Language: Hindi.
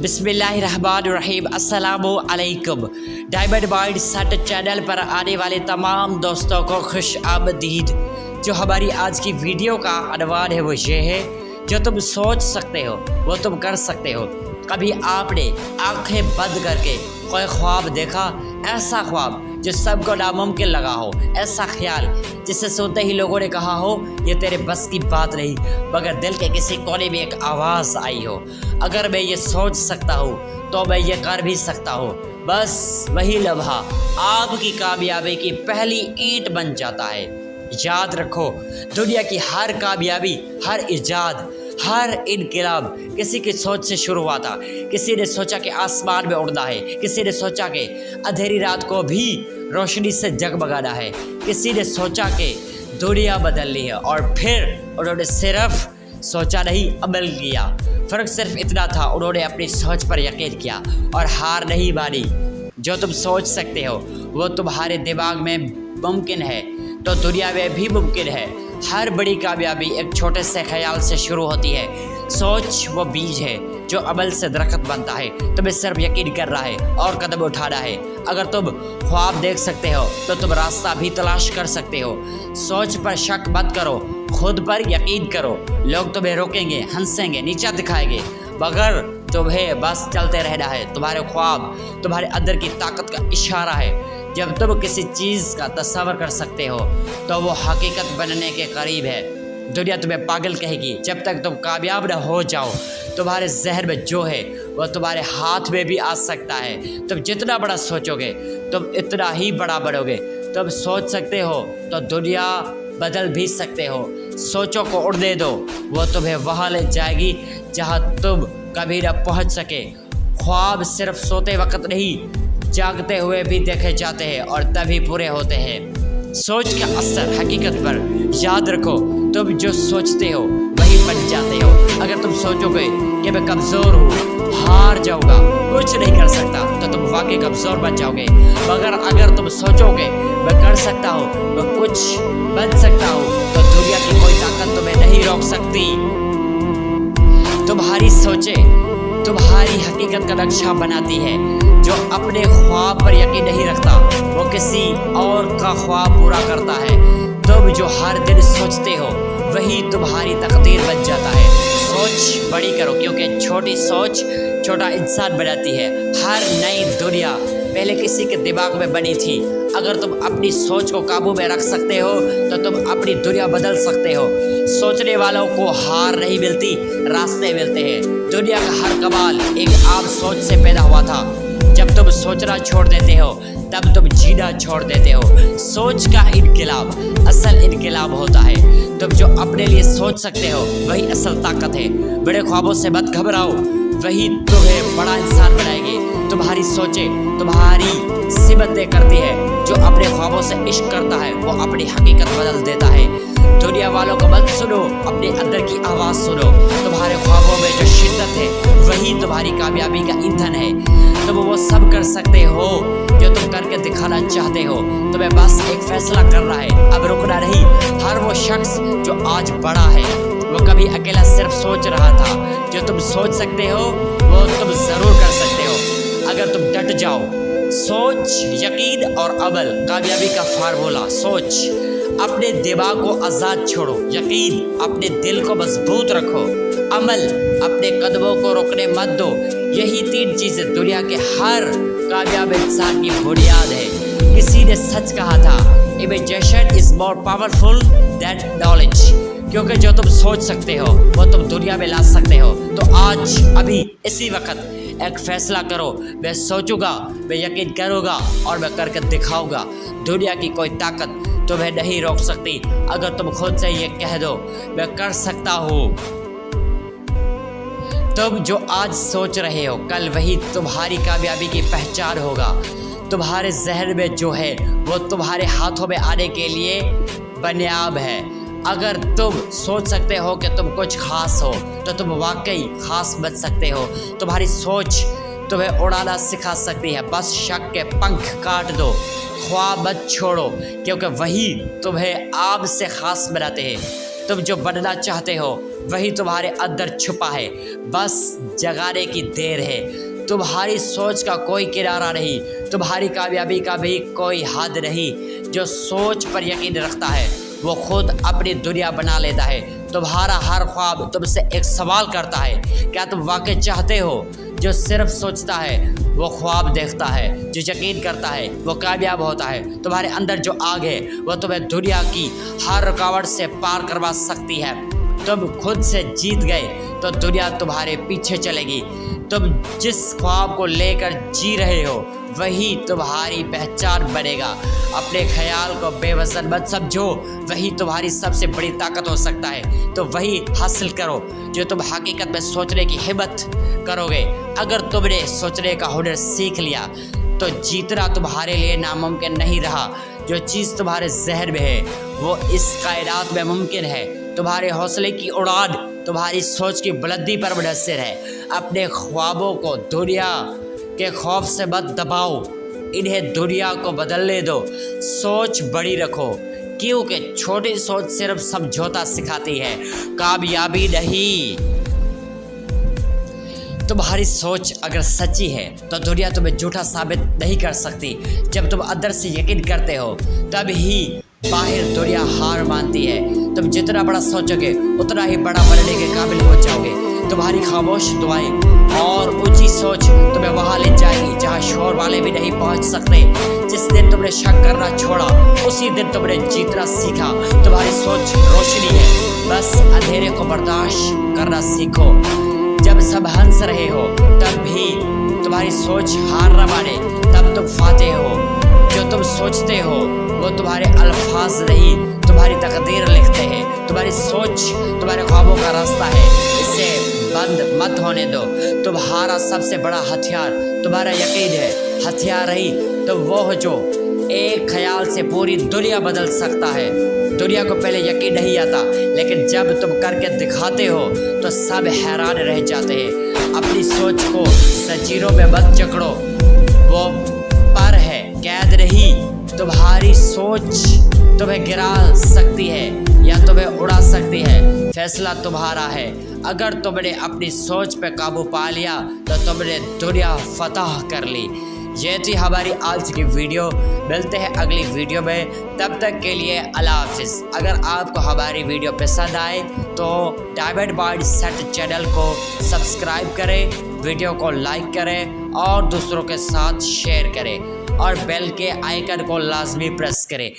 बिस्मिल्लाहिर्रहमानिर्रहीम अस्सलामु अलैकुम। डायमंड माइंड सेट चैनल पर आने वाले तमाम दोस्तों को खुश आमदीद। जो हमारी आज की वीडियो का अनवान है वो ये है, जो तुम सोच सकते हो वो तुम कर सकते हो। कभी आपने आंखें बंद करके कोई ख्वाब देखा, ऐसा ख्वाब जो सबको नामुमकिन लगा हो, ऐसा ख्याल जिसे सुनते ही लोगों ने कहा हो ये तेरे बस की बात नहीं, मगर दिल के किसी कोने में एक आवाज़ आई हो, अगर मैं ये सोच सकता हूँ तो मैं ये कर भी सकता हूँ। बस वही लम्हा आपकी कामयाबी की पहली ईंट बन जाता है। याद रखो, दुनिया की हर कामयाबी, हर इजाद, हर इनकलाब किसी की सोच से शुरू हुआ था। किसी ने सोचा कि आसमान में उड़ना है, किसी ने सोचा कि अंधेरी रात को भी रोशनी से जगमगाना है, किसी ने सोचा कि दुनिया बदलनी है, और फिर उन्होंने सिर्फ सोचा नहीं, अमल किया। फ़र्क सिर्फ इतना था, उन्होंने अपनी सोच पर यकीन किया और हार नहीं मानी। जो तुम सोच सकते हो वो तुम्हारे दिमाग में मुमकिन है तो दुनिया में भी मुमकिन है। हर बड़ी कामयाबी एक छोटे से ख्याल से शुरू होती है। सोच वो बीज है जो अमल से दरख्त बनता है। तुम्हें सिर्फ यकीन करना है और कदम उठाना है। अगर तुम ख्वाब देख सकते हो तो तुम रास्ता भी तलाश कर सकते हो। सोच पर शक मत करो, खुद पर यकीन करो। लोग तुम्हें रोकेंगे, हंसेंगे, नीचा दिखाएंगे, मगर तुम्हें बस चलते रहना है। तुम्हारे ख्वाब तुम्हारे अंदर की ताकत का इशारा है। जब तुम किसी चीज़ का तस्वर कर सकते हो तो वो हकीकत बनने के करीब है। दुनिया तुम्हें पागल कहेगी जब तक तुम कामयाब न हो जाओ। तुम्हारे जहन में जो है वो तुम्हारे हाथ में भी आ सकता है। तुम जितना बड़ा सोचोगे तुम इतना ही बड़ा बनोगे। तुम सोच सकते हो तो दुनिया बदल भी सकते हो। सोचों को उड़ने दो, वो तुम्हें वहाँ ले जाएगी जहाँ तुम कभी न पहुँच सके। ख्वाब सिर्फ सोते वक्त नहीं, जागते हुए भी देखे जाते हैं और तभी पूरे होते हैं। सोच का असर हकीकत पर। याद रखो, तुम जो सोचते हो वही बन जाते हो। अगर तुम सोचोगे कि मैं कमज़ोर हूँ, हार जाऊँगा, कुछ नहीं कर सकता, तो तुम वाकई कमज़ोर बन जाओगे। मगर अगर तुम सोचोगे मैं कर सकता हूँ, मैं कुछ बन सकता हूँ, तो दुनिया की कोई ताकत तुम्हें नहीं रोक सकती। तुम्हारी सोचें तुम्हारी हकीकत का नक्शा बनाती है। जो अपने ख्वाब पर यकीन नहीं रखता वो किसी और का ख्वाब पूरा करता है। तुम जो हर दिन सोचते हो वही तुम्हारी तकदीर बन जाता है। सोच बड़ी करो, क्योंकि छोटी सोच छोटा इंसान बनाती है। हर नई दुनिया पहले किसी के दिमाग में बनी थी। अगर तुम अपनी सोच को काबू में रख सकते हो तो तुम अपनी दुनिया बदल सकते हो। सोचने वालों को हार नहीं मिलती, रास्ते मिलते हैं। दुनिया का हर कमाल एक आम सोच से पैदा हुआ था। जब तुम सोचना छोड़ देते हो तब तुम जीना छोड़ देते हो। सोच का इनकलाब असल इनकलाब होता है। तुम जो अपने लिए सोच सकते हो वही असल ताकत है। बड़े ख्वाबों से मत घबराओ, वही तुम्हें बड़ा इंसान बनाएंगे। तुम्हारी सोचें तुम्हारी सिमतें करती है। जो अपने ख्वाबों से इश्क करता है वो अपनी हकीकत बदल देता है। दुनिया वालों को मत सुनो, अपने अंदर की आवाज़ सुनो। तुम्हारे ख्वाबों में जो शिद्दत है वही तुम्हारी कामयाबी का ईंधन है। तुम वो सब कर सकते हो जो तुम करके दिखाना चाहते हो। तुम्हें बस एक फैसला करना है, अब रुकना नहीं। हर वो शख्स जो आज बड़ा है वो कभी अकेला सिर्फ सोच रहा था। जो तुम सोच सकते हो वो तुम ज़रूर कर सकते हो अगर तुम डट जाओ। सोच, यकीन और अमल कामयाबी का फार्मूला। सोच, अपने दिमाग को आज़ाद छोड़ो। यकीन, अपने दिल को मजबूत रखो। अमल, अपने कदमों को रोकने मत दो। यही तीन चीज़ें दुनिया के हर कामयाब इंसान की बुनियाद है। किसी ने सच कहा था, imagination is more powerful then knowledge. क्योंकि जो तुम सोच सकते हो वो तुम दुनिया में ला सकते हो। तो आज अभी इसी वक्त एक फ़ैसला करो, मैं सोचूंगा, मैं यकीन करूँगा और मैं करके दिखाऊंगा। दुनिया की कोई ताकत तुम्हें नहीं रोक सकती। अगर तुम खुद से ये कह दो मैं कर सकता हूँ। तुम जो आज सोच रहे हो कल वही तुम्हारी कामयाबी की पहचान होगा। तुम्हारे जहन में जो है वो तुम्हारे हाथों में आने के लिए बनियाब है। अगर तुम सोच सकते हो कि तुम कुछ खास हो तो तुम वाकई खास बन सकते हो। तुम्हारी सोच तुम्हें उड़ाना सिखा सकती है। बस शक के पंख काट दो, ख्वाब मत छोड़ो, क्योंकि वही तुम्हें आप से खास बनाते हैं। तुम जो बनना चाहते हो वही तुम्हारे अंदर छुपा है, बस जगाने की देर है। तुम्हारी सोच का कोई किनारा नहीं, तुम्हारी कामयाबी का भी कोई हद नहीं। जो सोच पर यकीन रखता है वो खुद अपनी दुनिया बना लेता है। तुम्हारा हर ख्वाब तुमसे एक सवाल करता है, क्या तुम वाकई चाहते हो? जो सिर्फ सोचता है वो ख्वाब देखता है, जो यकीन करता है वो कामयाब होता है। तुम्हारे अंदर जो आग है वो तुम्हें दुनिया की हर रुकावट से पार करवा सकती है। तुम खुद से जीत गए तो दुनिया तुम्हारे पीछे चलेगी। तुम जिस ख्वाब को लेकर जी रहे हो वही तुम्हारी पहचान बनेगा। अपने ख्याल को बेवजन मत समझो, वही तुम्हारी सबसे बड़ी ताकत हो सकता है। तो वही हासिल करो जो तुम हकीकत में सोचने की हिम्मत करोगे। अगर तुमने सोचने का हुनर सीख लिया तो जीतना तुम्हारे लिए नामुमकिन नहीं रहा। जो चीज़ तुम्हारे जहन में है वो इस कायनात में मुमकिन है। तुम्हारे हौसले की उड़ान तुम्हारी सोच की बुलंदी पर मुनहसर है। अपने ख्वाबों को दुनिया के खौफ से मत दबाओ, इन्हें दुनिया को बदलने दो। सोच बड़ी रखो, क्योंकि छोटी सोच सिर्फ समझौता सिखाती है, कामयाबी नहीं। तुम्हारी सोच अगर सच्ची है तो दुनिया तुम्हें झूठा साबित नहीं कर सकती। जब तुम अंदर से यकीन करते हो तब ही बाहर दुनिया हार मानती है। तुम जितना बड़ा सोचोगे उतना ही बड़ा बनने के काबिल हो जाओगे। तुम्हारी खामोश दुआएं और ऊंची सोच तुम्हें वहां ले जाएगी जहां शोर वाले भी नहीं पहुंच सकते। जिस दिन तुमने शक करना छोड़ा उसी दिन तुमने जीतना सीखा। तुम्हारी सोच रोशनी है, बस अंधेरे को बर्दाश्त करना सीखो। जब सब हंस रहे हो तब भी तुम्हारी सोच हार न माने, तब तुम फातेह हो। जो तुम सोचते हो वो तुम्हारे अल्फाज नहीं, तुम्हारी तकदीर लिखते हैं। तुम्हारी सोच तुम्हारे ख्वाबों का रास्ता है, इसे बंद मत होने दो। तुम्हारा सबसे बड़ा हथियार तुम्हारा यकीन है। हथियार रही तो वो हो जो एक ख्याल से पूरी दुनिया बदल सकता है। दुनिया को पहले यकीन नहीं आता, लेकिन जब तुम करके दिखाते हो तो सब हैरान रह जाते हैं। अपनी सोच को जंजीरों में मत जकड़ो, वो पर है कैद नहीं। तुम्हारी सोच तुम्हें गिरा सकती है या तुम्हें उड़ा सकती है, फैसला तुम्हारा है। अगर तुमने अपनी सोच पे काबू पा लिया तो तुमने दुनिया फतह कर ली। ये थी हमारी आज की वीडियो। मिलते हैं अगली वीडियो में, तब तक के लिए अल्लाह हाफिज़। अगर आपको हमारी वीडियो पसंद आए तो डायमंड पॉइंट सेट चैनल को सब्सक्राइब करें, वीडियो को लाइक करें और दूसरों के साथ शेयर करें और बेल के आइकन को लाजमी प्रेस करें।